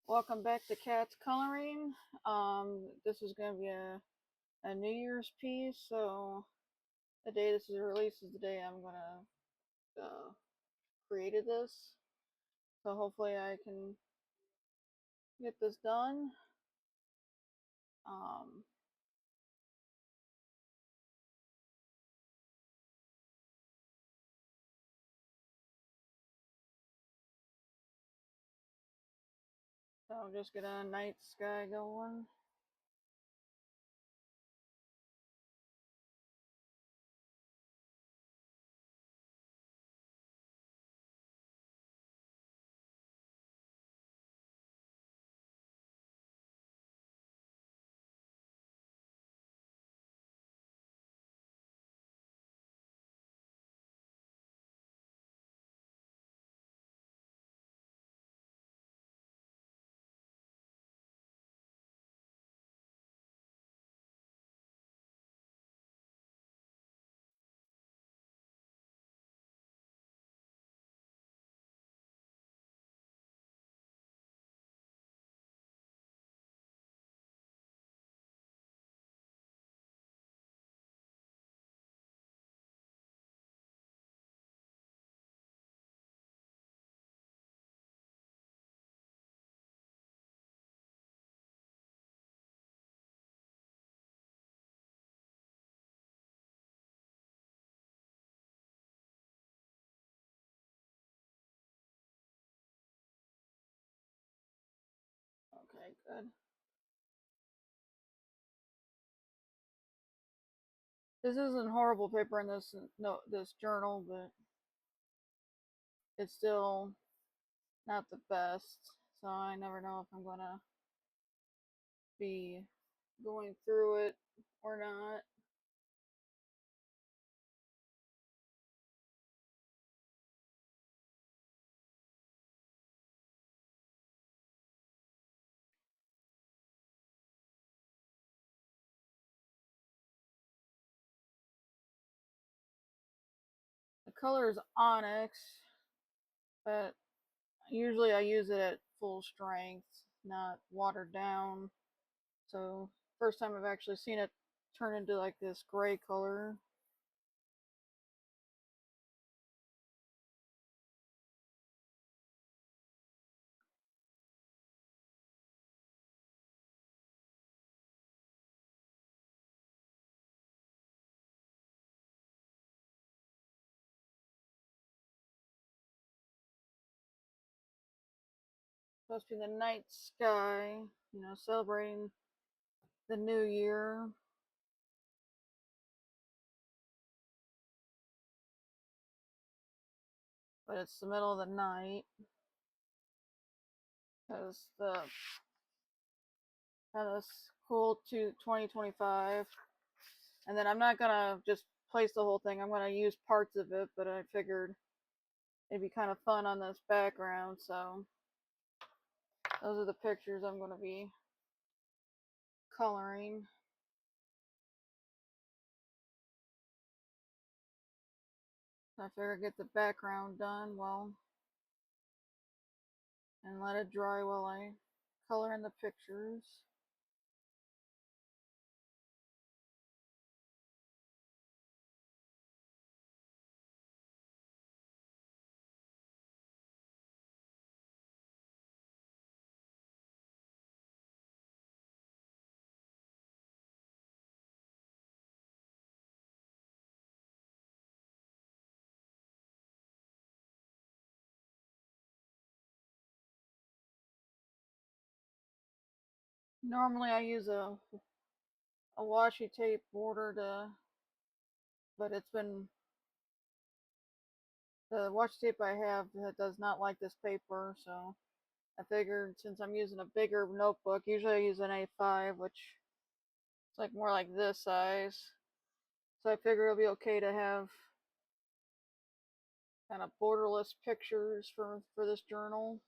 Welcome back to Cat's Coloring. This is going to be a New Year's piece, so the day this is released is the day I'm going to created this. So hopefully I can get this done. Um, so I'll just get a night sky going. Okay, good. This isn't horrible paper in this journal, but it's still not the best. So I never know if I'm gonna be going through it or not. The color is onyx, but usually I use it at full strength, not watered down. So first time I've actually seen it turn into like this gray color. Supposed to be the night sky, celebrating the new year. But it's the middle of the night because the kind of cool to 2025. And then I'm not gonna just place the whole thing. I'm gonna use parts of it, but I figured it'd be kind of fun on this background, so those are the pictures I'm gonna be coloring. I figure get the background done well and let it dry while I color in the pictures. Normally I use a washi tape border but it's been the washi tape I have that does not like this paper, so I figured since I'm using a bigger notebook, usually I use an A5, which is like more like this size. So I figured it'll be okay to have kind of borderless pictures for this journal.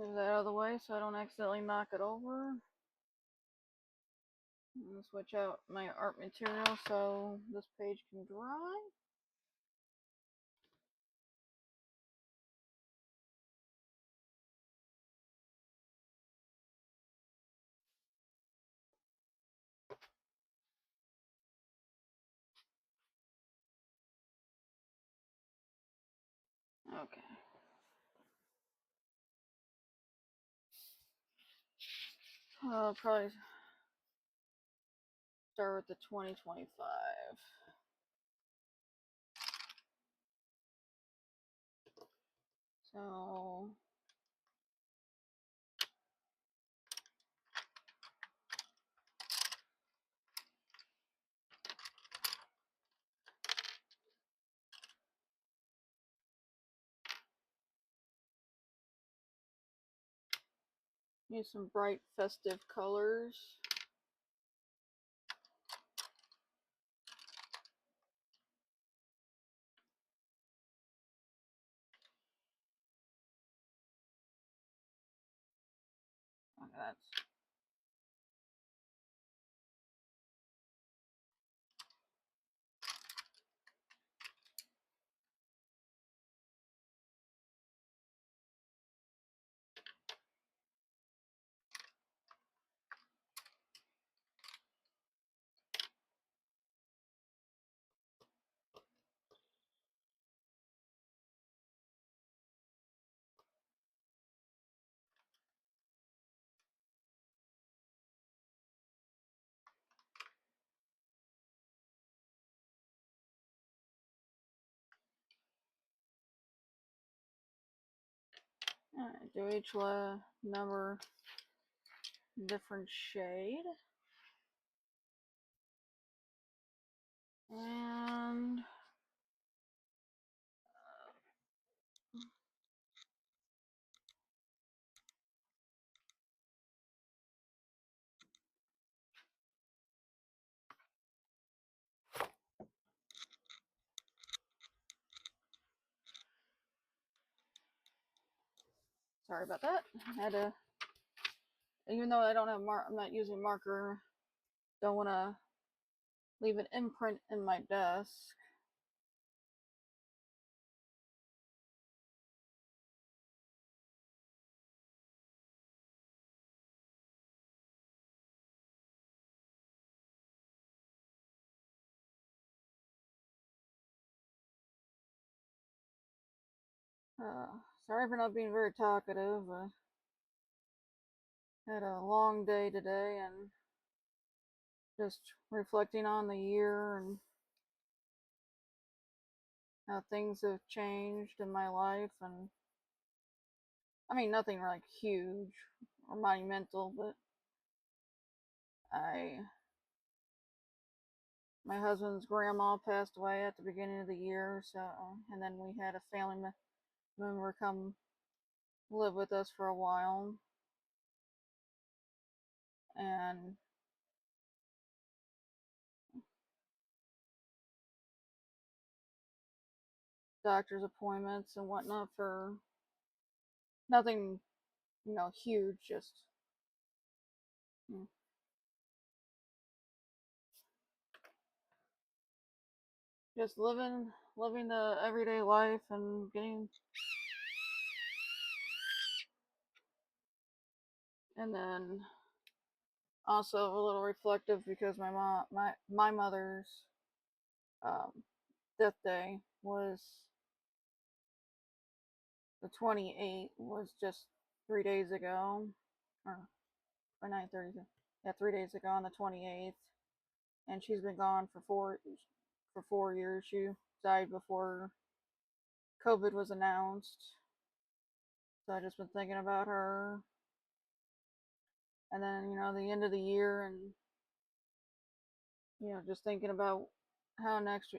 Move that out of the way so I don't accidentally knock it over. And switch out my art material so this page can dry. Okay. I'll probably start with the 2025. So use some bright festive colors. Okay, that's alright, do each number different shade. And sorry about that. I had to, even though I don't have I'm not using marker, don't want to leave an imprint in my desk. Sorry for not being very talkative. Had a long day today and just reflecting on the year and how things have changed in my life. And I mean, nothing like huge or monumental, but my husband's grandma passed away at the beginning of the year, so, and then we had a family member come live with us for a while, and doctor's appointments and whatnot for nothing, huge, mm, just living the everyday life and getting, and then also a little reflective because my mother's um, death day was the 28th, was just 3 days ago, or 9:30. Yeah, 3 days ago on the 28th, and she's been gone for 4 years. She died before COVID was announced, so I just been thinking about her, and then the end of the year, and just thinking about how next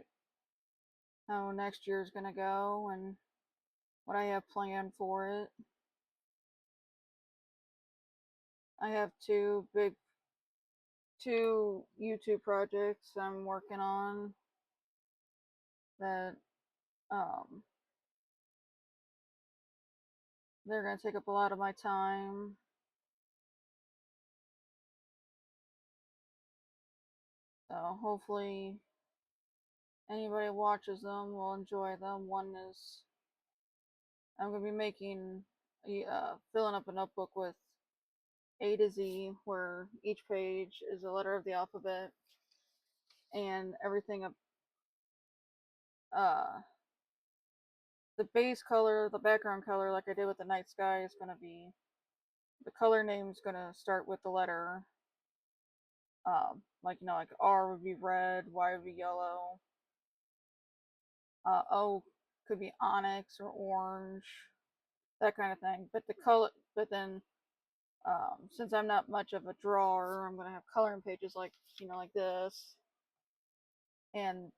year is gonna go and what I have planned for it. I have two YouTube projects I'm working on that um they're going to take up a lot of my time. So hopefully anybody who watches them will enjoy them. One is I'm going to be making, filling up a notebook with A to Z, where each page is a letter of the alphabet, and everything uh the base color, the background color, like I did with the night sky, is going to be, the color name is going to start with the letter, like, like R would be red, Y would be yellow, O could be onyx or orange, that kind of thing. But the color, but then since I'm not much of a drawer, I'm gonna have coloring pages like, like this, and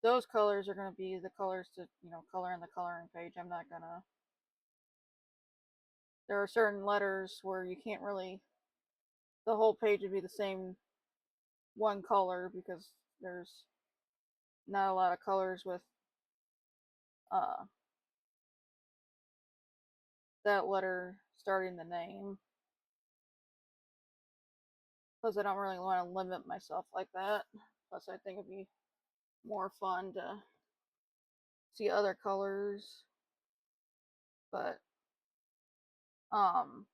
those colors are gonna be the colors to, color in the coloring page. I'm not gonna. There are certain letters where you can't really. The whole page would be the same one color because there's not a lot of colors with uh that letter starting the name. Plus, I don't really want to limit myself like that. Plus, I think it'd be more fun to see other colors. But um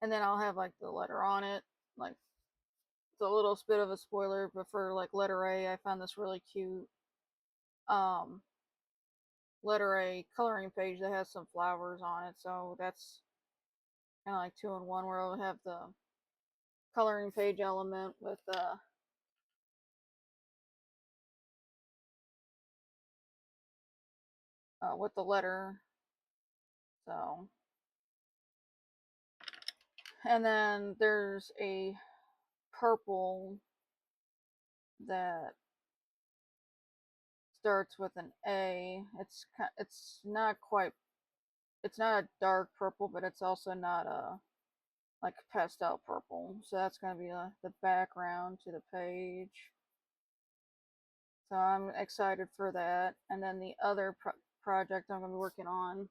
and then I'll have like the letter on it. Like, it's a little bit of a spoiler, but for like letter A, I found this really cute um letter A coloring page that has some flowers on it. So that's kind of like two in one, where I'll have the coloring page element with the letter. So, and then there's a purple that starts with an A. It's not quite, it's not a dark purple, but it's also not a like pastel purple. So that's going to be the background to the page. So I'm excited for that. And then the other project I'm going to be working on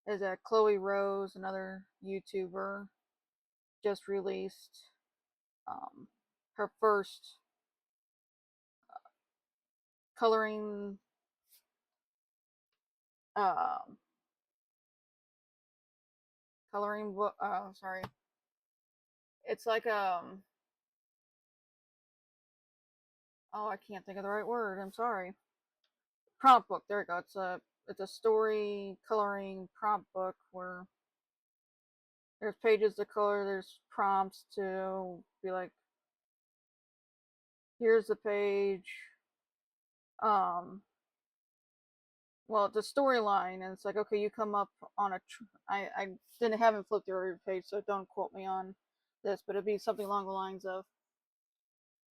is that Chloe Rose, another YouTuber, just released um, her first coloring um, coloring book. Sorry, it's like oh, I can't think of the right word. I'm sorry. Prompt book. There we go. It's a story coloring prompt book where there's pages to color. There's prompts to be like, here's the page. Um, well, it's a storyline, and it's like, okay, you come up on a. I haven't flipped through every page, so don't quote me on this, but it'd be something along the lines of,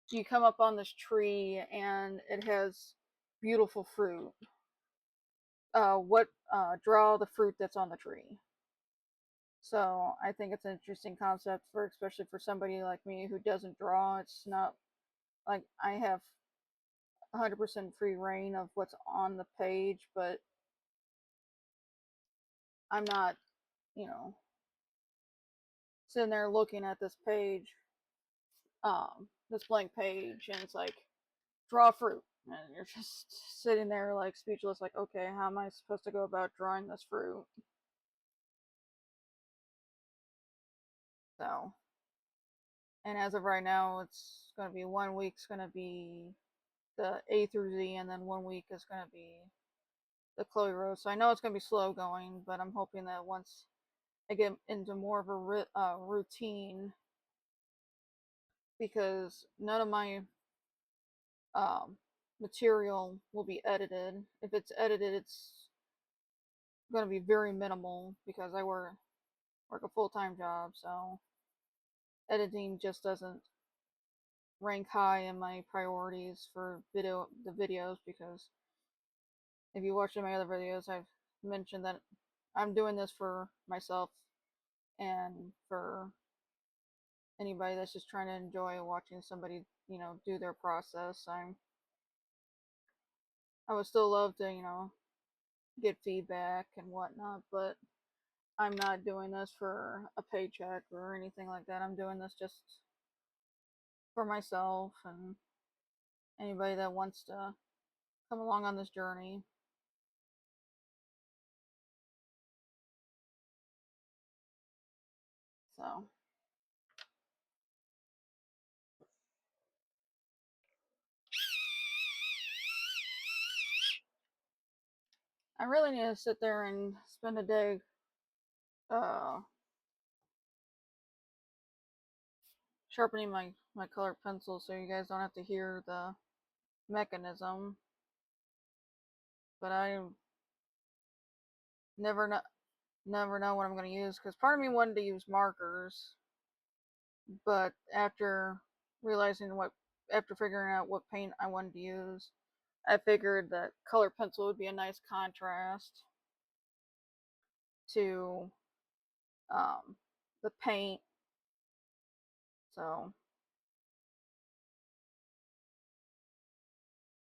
you come up on this tree and it has beautiful fruit. What draw the fruit that's on the tree. So I think it's an interesting concept for, especially for somebody like me who doesn't draw. It's not like I have 100% free reign of what's on the page, but I'm not, you know, sitting there looking at this blank page, and it's like, draw fruit, and you're just sitting there like speechless, like, okay, how am I supposed to go about drawing this fruit? So, and as of right now, it's going to be 1 week's going to be the A through Z, and then 1 week is going to be the Chloe Rose. So I know it's going to be slow going, but I'm hoping that once I get into more of a routine, because none of my um, material will be edited. If it's edited, it's going to be very minimal because I work a full-time job, so editing just doesn't rank high in my priorities for the videos, because if you watch my other videos, I've mentioned that I'm doing this for myself and for anybody that's just trying to enjoy watching somebody, do their process. I would still love to, get feedback and whatnot, but I'm not doing this for a paycheck or anything like that. I'm doing this just for myself and anybody that wants to come along on this journey. So, I really need to sit there and spend a day uh, sharpening my colored pencil so you guys don't have to hear the mechanism. But I never know, never know what I'm going to use because part of me wanted to use markers, but realizing what, after figuring out what paint I wanted to use, I figured that color pencil would be a nice contrast to um, the paint. So,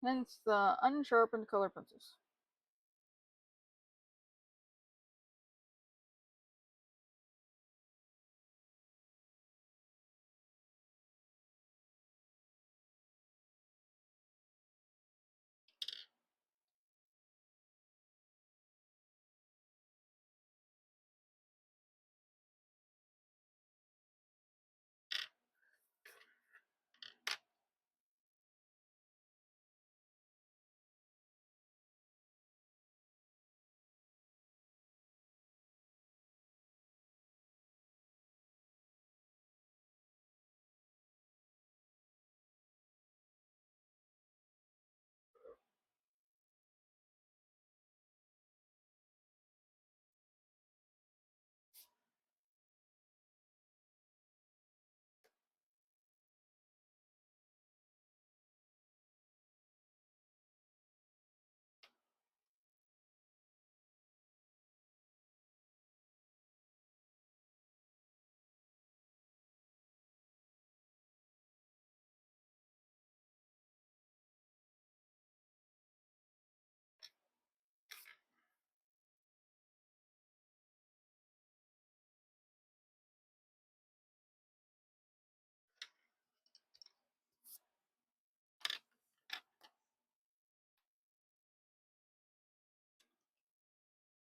hence the unsharpened color pencils.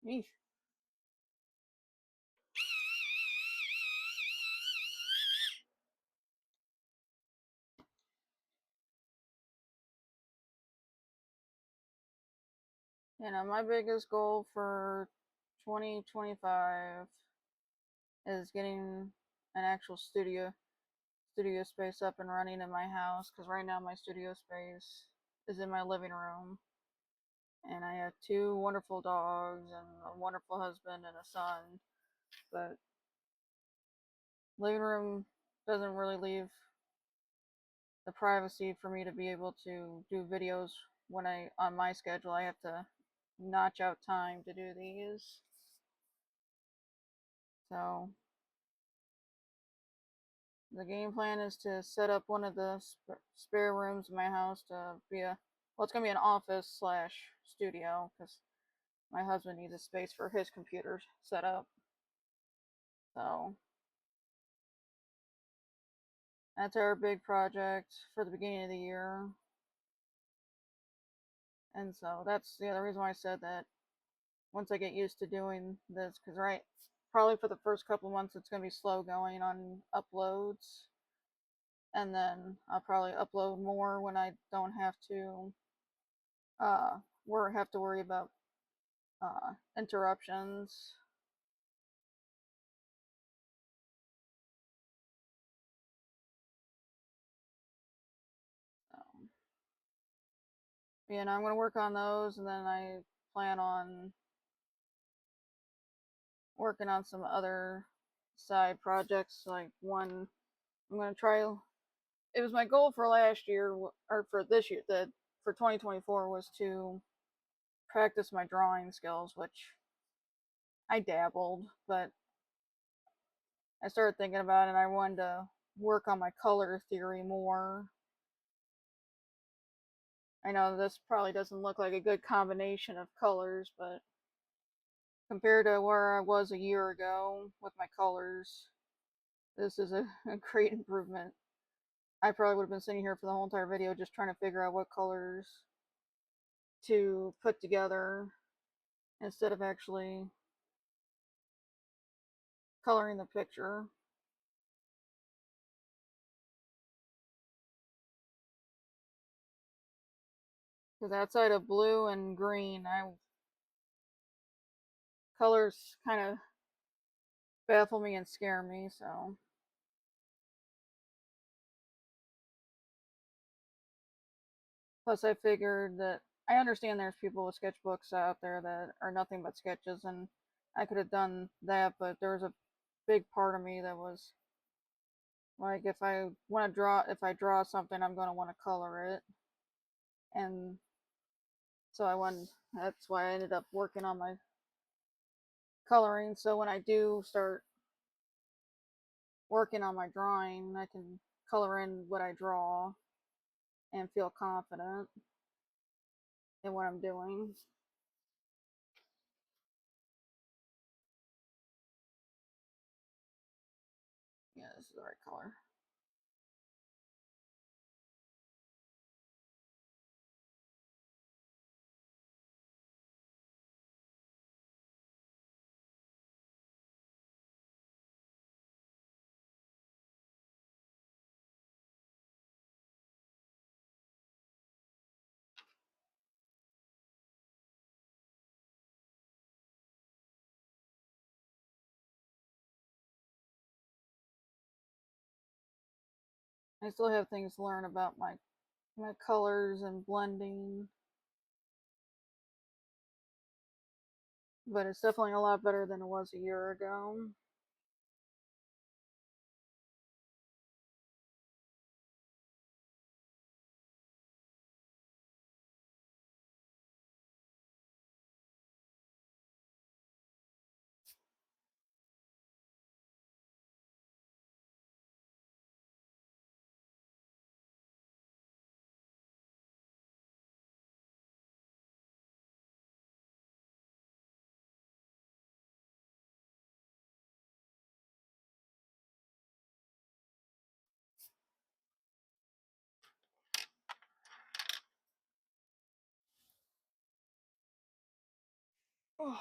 Yeesh. My biggest goal for 2025 is getting an actual studio space up and running in my house because right now my studio space is in my living room, and I have two wonderful dogs and a wonderful husband and a son, but living room doesn't really leave the privacy for me to be able to do videos when I on my schedule. I have to notch out time to do these. So the game plan is to set up one of the spare rooms in my house to be it's gonna be an office slash studio because my husband needs a space for his computer set up. So that's our big project for the beginning of the year. And so that's the other reason why I said that once I get used to doing this, because probably for the first couple months it's going to be slow going on uploads, and then I'll probably upload more when I don't have to uh worry about interruptions. So, yeah, and I'm going to work on those, and then I plan on working on some other side projects. Like one, I'm going to try. It was my goal for last year, or for this year, that for 2024 was to practice my drawing skills, which I dabbled, but I started thinking about it and I wanted to work on my color theory more. I know this probably doesn't look like a good combination of colors, but compared to where I was a year ago with my colors, this is a great improvement. I probably would have been sitting here for the whole entire video just trying to figure out what colors to put together instead of actually coloring the picture. Because outside of blue and green, colors kind of baffle me and scare me, so. Plus, I figured that I understand there's people with sketchbooks out there that are nothing but sketches, and I could have done that, but there was a big part of me that was like, if I want to draw, if I draw something, I'm going to want to color it, and so I went. That's why I ended up working on my coloring. So when I do start working on my drawing, I can color in what I draw and feel confident in what I'm doing. Yeah, this is the right color. I still have things to learn about my colors and blending, but it's definitely a lot better than it was a year ago. Oh,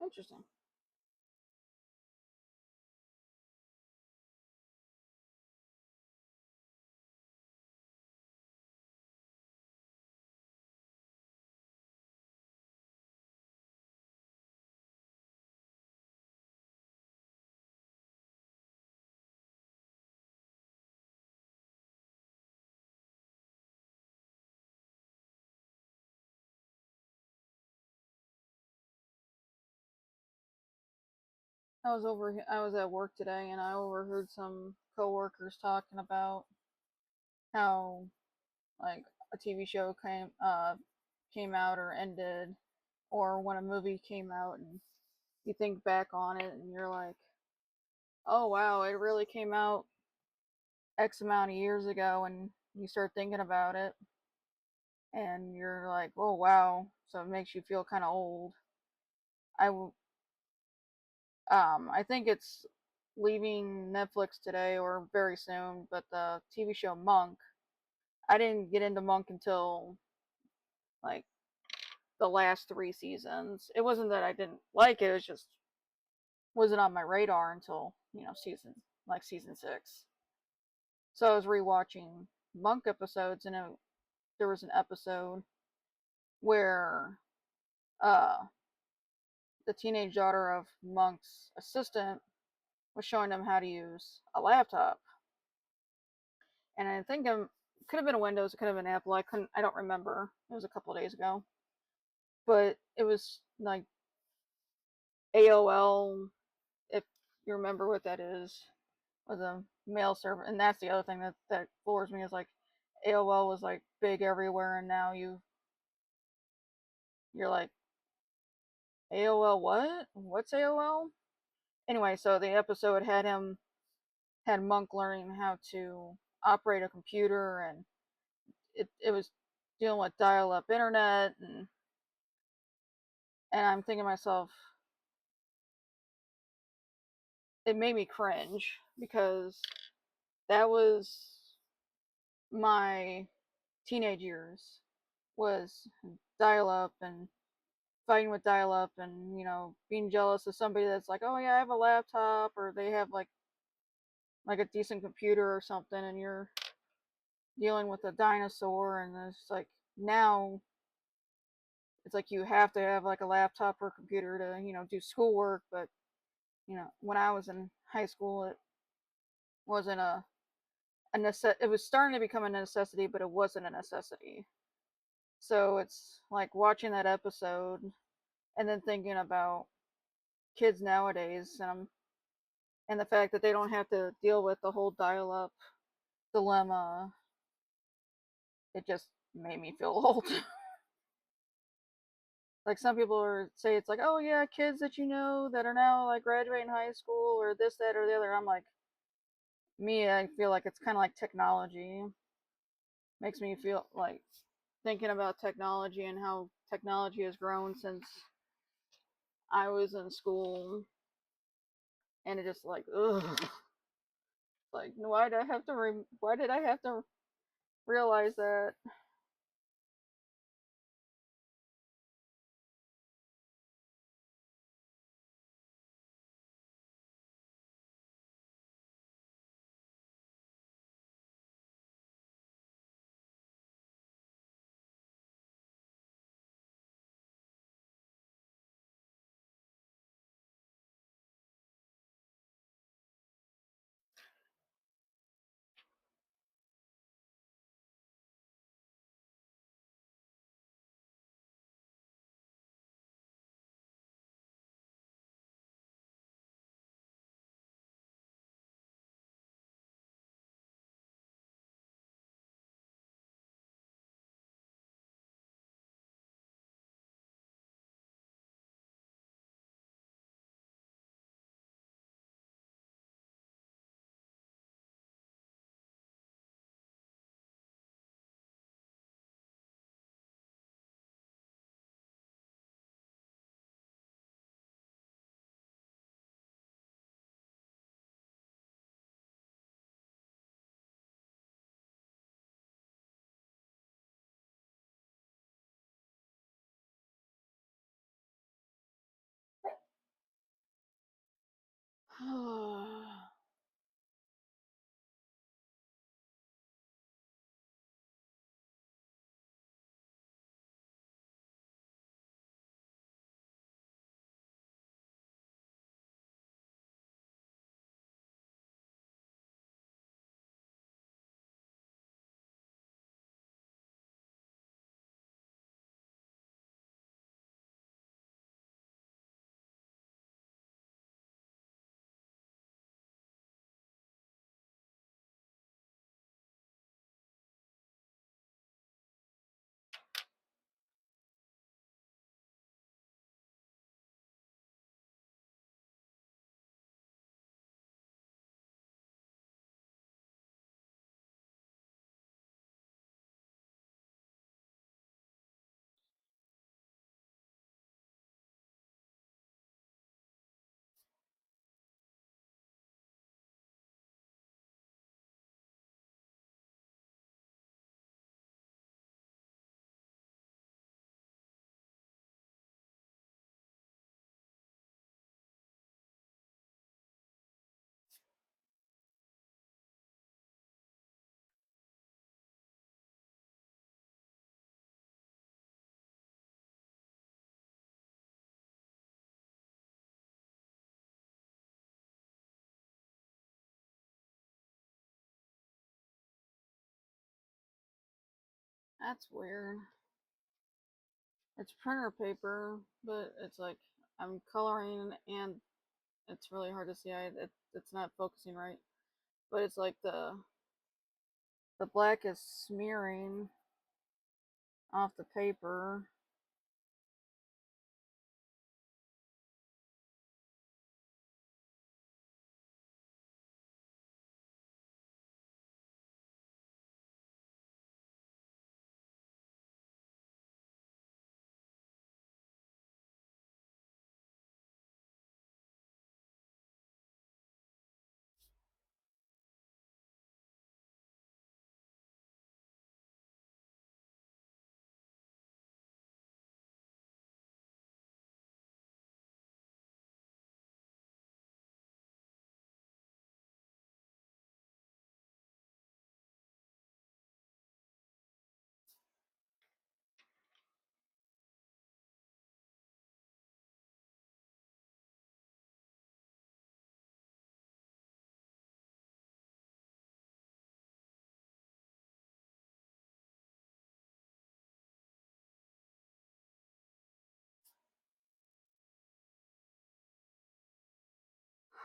interesting. I was at work today and I overheard some coworkers talking about how like a TV show came out or ended, or when a movie came out and you think back on it and you're like, oh wow, it really came out X amount of years ago, and you start thinking about it and you're like, oh wow, so it makes you feel kind of old. I I think it's leaving Netflix today or very soon, but the TV show Monk, I didn't get into Monk until like the last 3 seasons. It wasn't that I didn't like it, it was just wasn't on my radar until, season 6. So I was rewatching Monk episodes, and there was an episode where uh the teenage daughter of Monk's assistant was showing him how to use a laptop. And I think it could have been a Windows, it could have been Apple. I don't remember. It was a couple of days ago, but it was like AOL, if you remember what that is, was a mail server. And that's the other thing that floors me is like AOL was like big everywhere, and now you're like, AOL what? What's AOL? Anyway, so the episode had him had Monk learning how to operate a computer, and it was dealing with dial-up internet, and I'm thinking to myself, it made me cringe because that was my teenage years, was dial-up and fighting with dial-up, and being jealous of somebody that's like, oh yeah, I have a laptop, or they have like a decent computer or something, and you're dealing with a dinosaur. And it's like, now it's like you have to have like a laptop or a computer to do schoolwork. But when I was in high school, it wasn't it was starting to become a necessity, but it wasn't a necessity. So it's like watching that episode and then thinking about kids nowadays, and the fact that they don't have to deal with the whole dial-up dilemma. It just made me feel old. Like, some people say it's like, oh yeah, kids that that are now like graduating high school, or this, that, or the other. I'm like, me, I feel like it's kind of like technology. Makes me feel like thinking about technology and how technology has grown since I was in school, and it just like, ugh, like, why did I have to realize that? That's weird. It's printer paper, but it's like I'm coloring, and it's really hard to see. It's not focusing right, but it's like the black is smearing off the paper.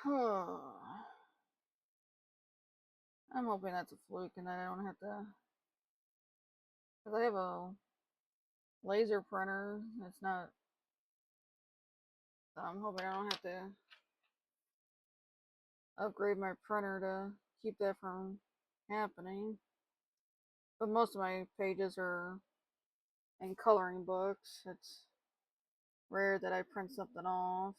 I'm hoping that's a fluke and that I don't have to, because I have a laser printer. It's not, so I'm hoping I don't have to upgrade my printer to keep that from happening. But most of my pages are in coloring books. It's rare that I print something off.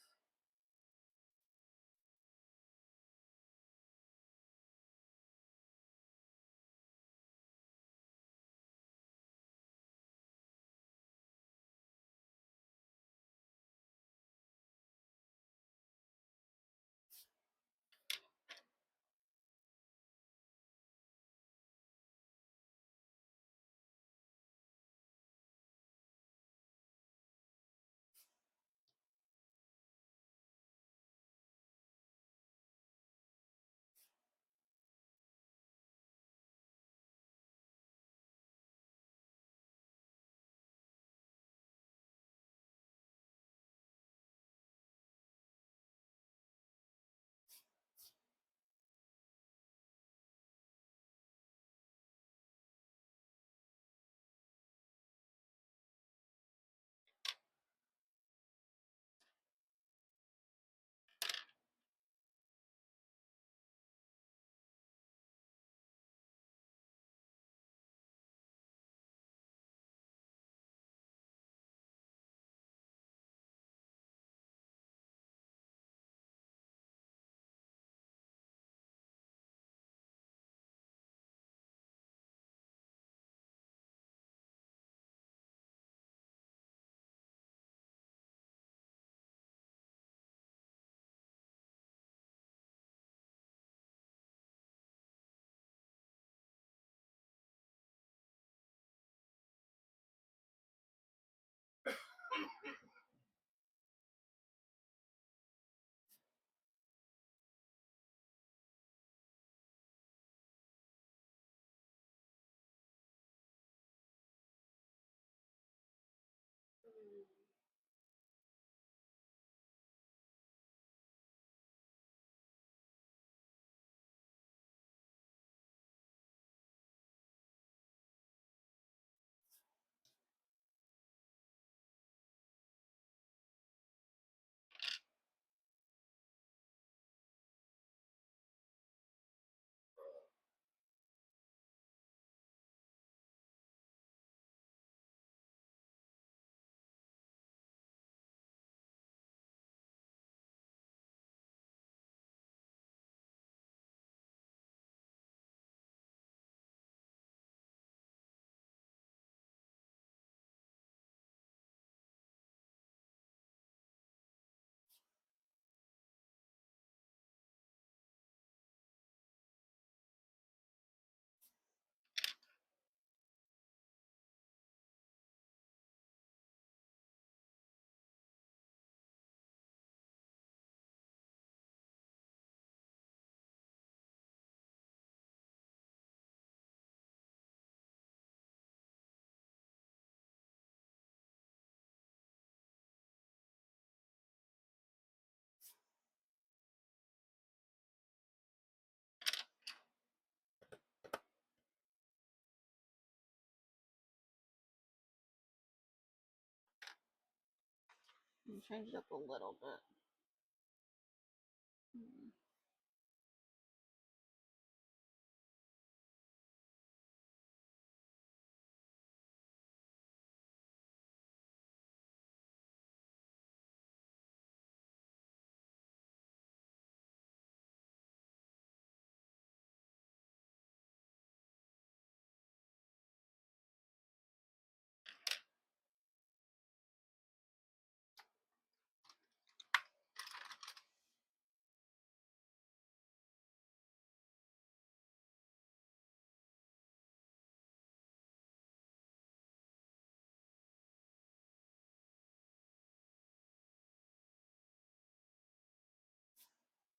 Change it up a little bit.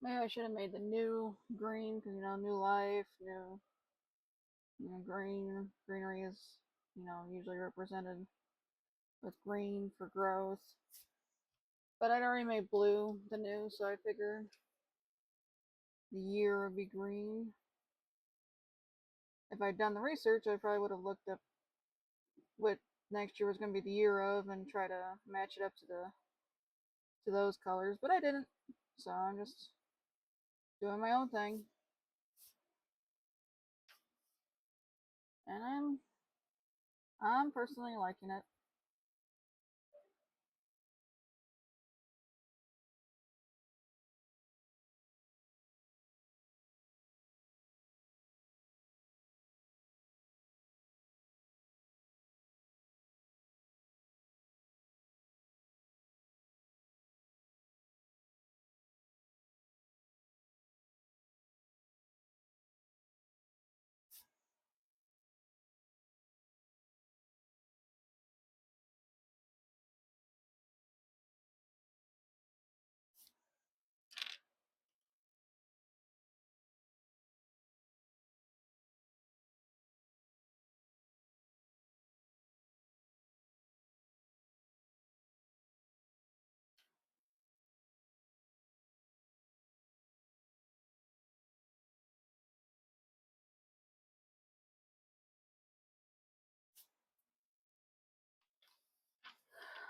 Maybe I should have made the new green because new life, green. Greenery is usually represented with green for growth. But I'd already made blue the new, so I figured the year would be green. If I'd done the research, I probably would have looked up what next year was going to be the year of and try to match it up to those colors, but I didn't. So I'm just doing my own thing. And I'm personally liking it.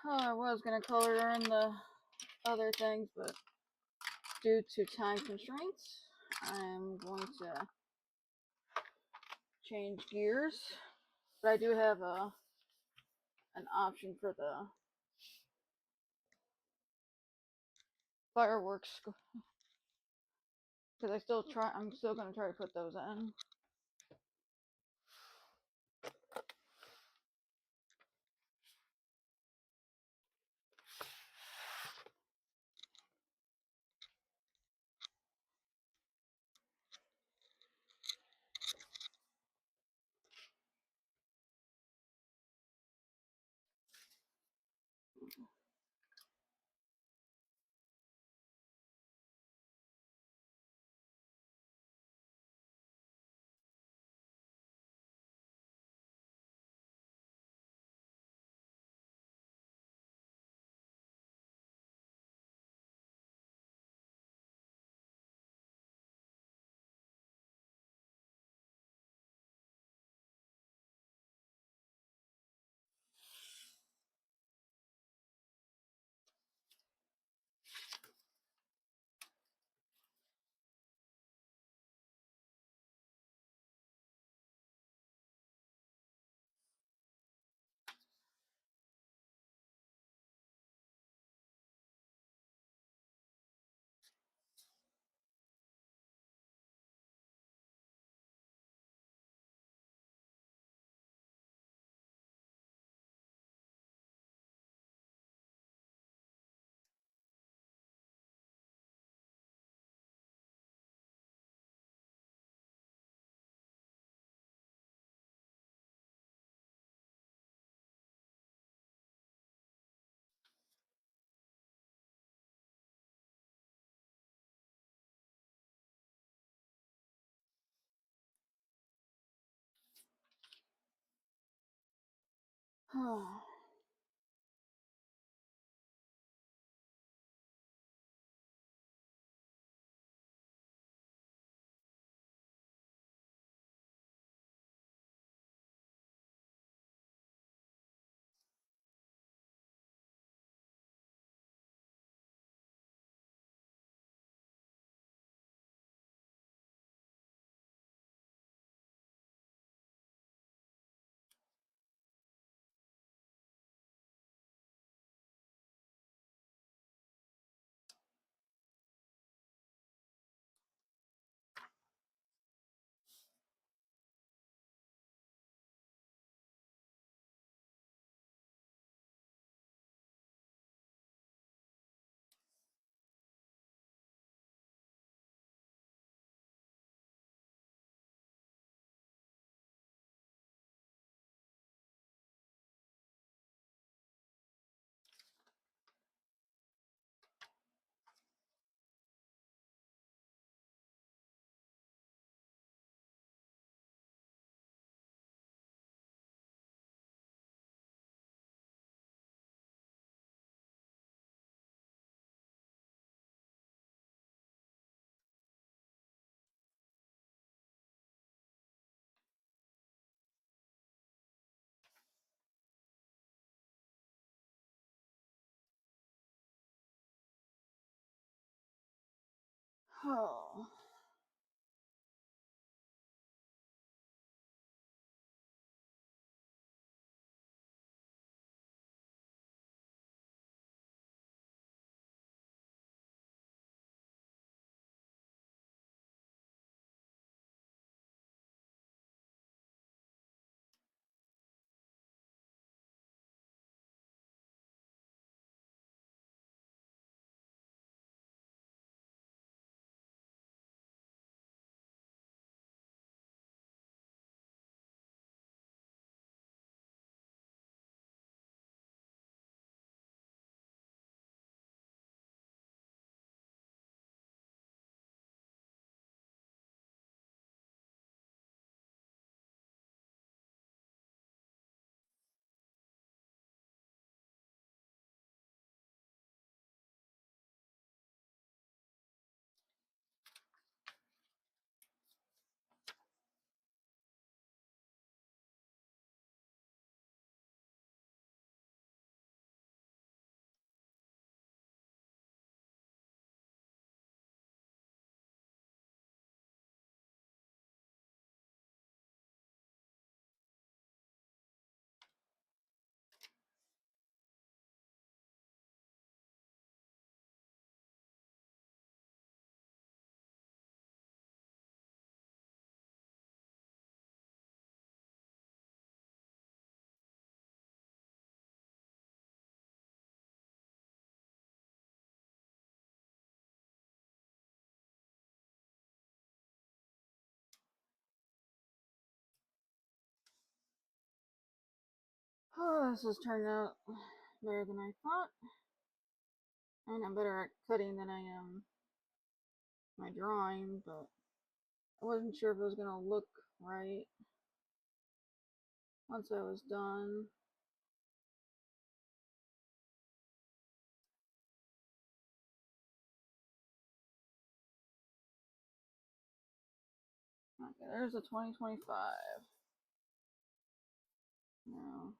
Oh, I was going to color in the other things, but due to time constraints, I'm going to change gears. But I do have an option for the fireworks because I'm still going to try to put those in. Oh. Oh, this has turned out better than I thought. And I'm better at cutting than I am my drawing, but I wasn't sure if it was gonna look right once I was done. Okay, there's a 2025. Now,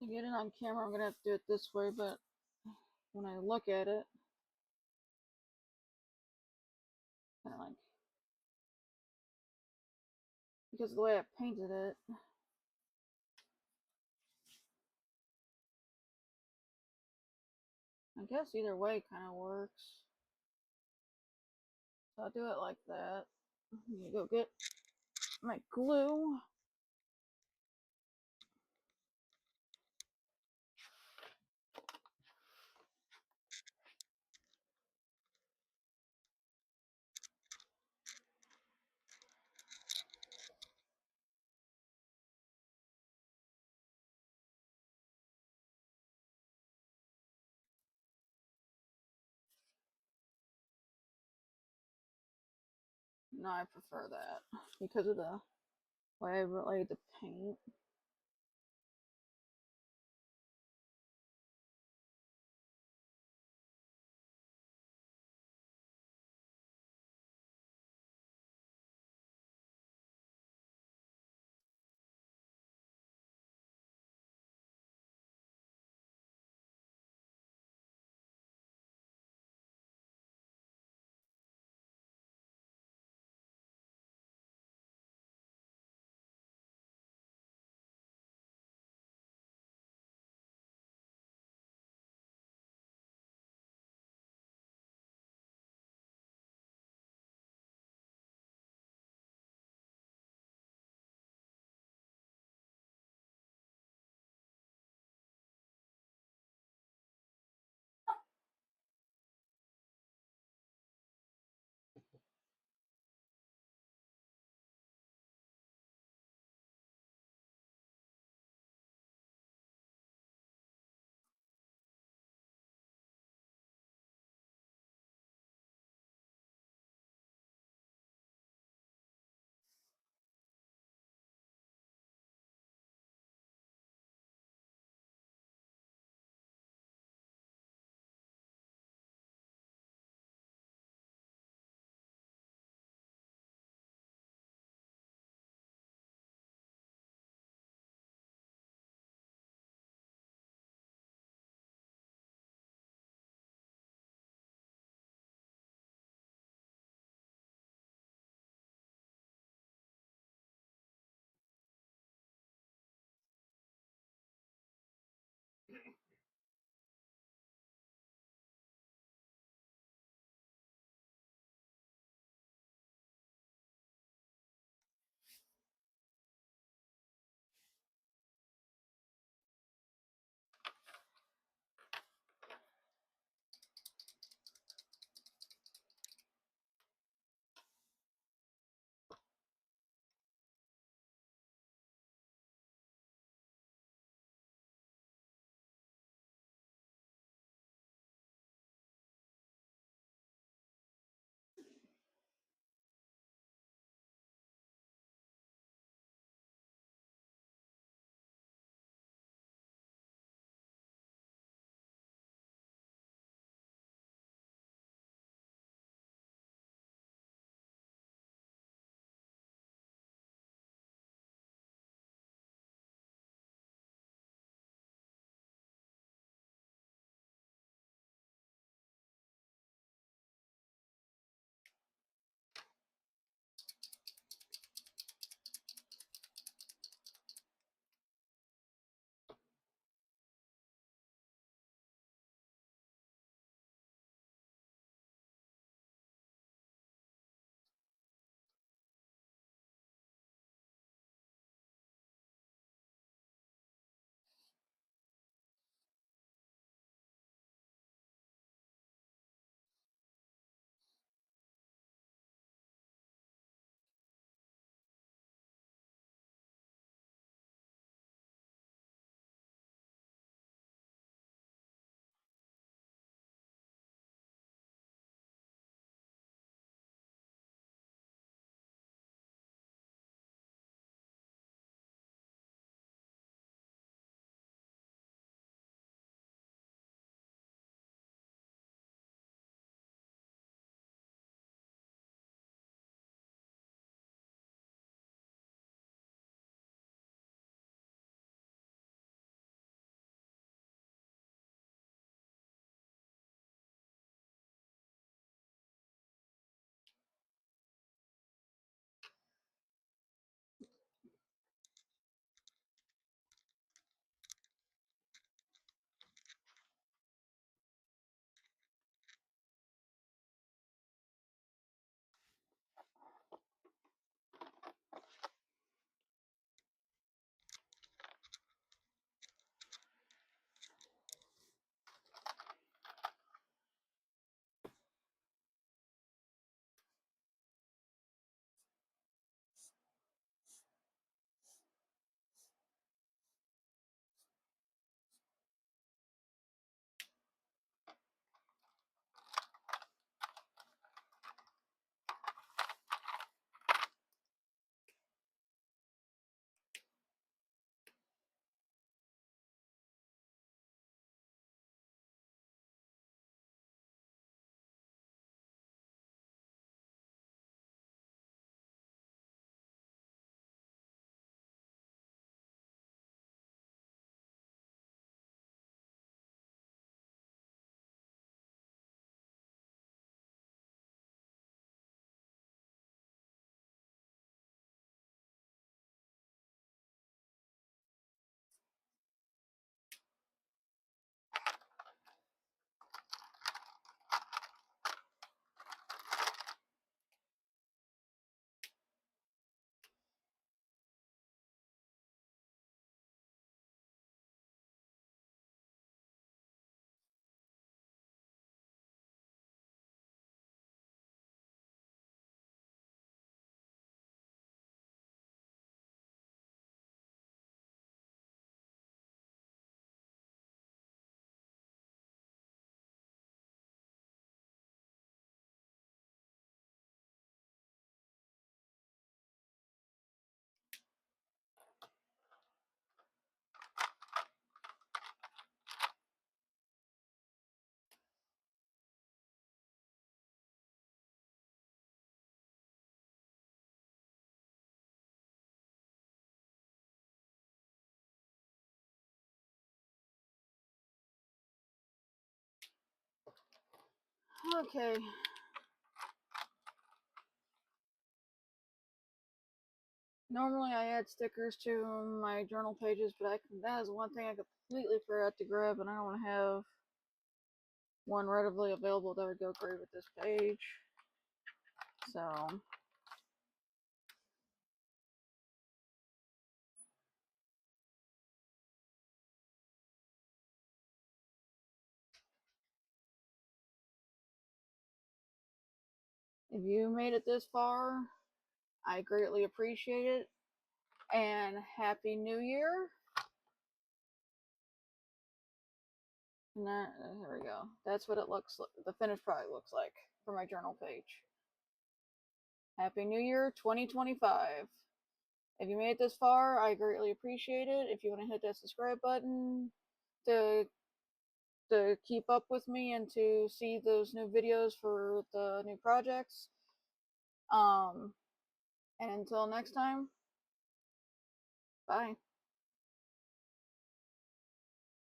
To get it on camera, I'm gonna have to do it this way, but when I look at it, kind of like, because of the way I painted it, I guess either way kind of works. So I'll do it like that. I'm gonna go get my glue. No, I prefer that because of the way I laid the paint. Okay. Normally I add stickers to my journal pages, but that is one thing I completely forgot to grab, and I don't have one readily available that would go great with this page. So if you made it this far, I greatly appreciate it. And Happy New Year. And there we go. That's what it looks like. The finished product looks like for my journal page. Happy New Year 2025. If you made it this far, I greatly appreciate it. If you want to hit that subscribe button to keep up with me and to see those new videos for the new projects. And until next time, bye.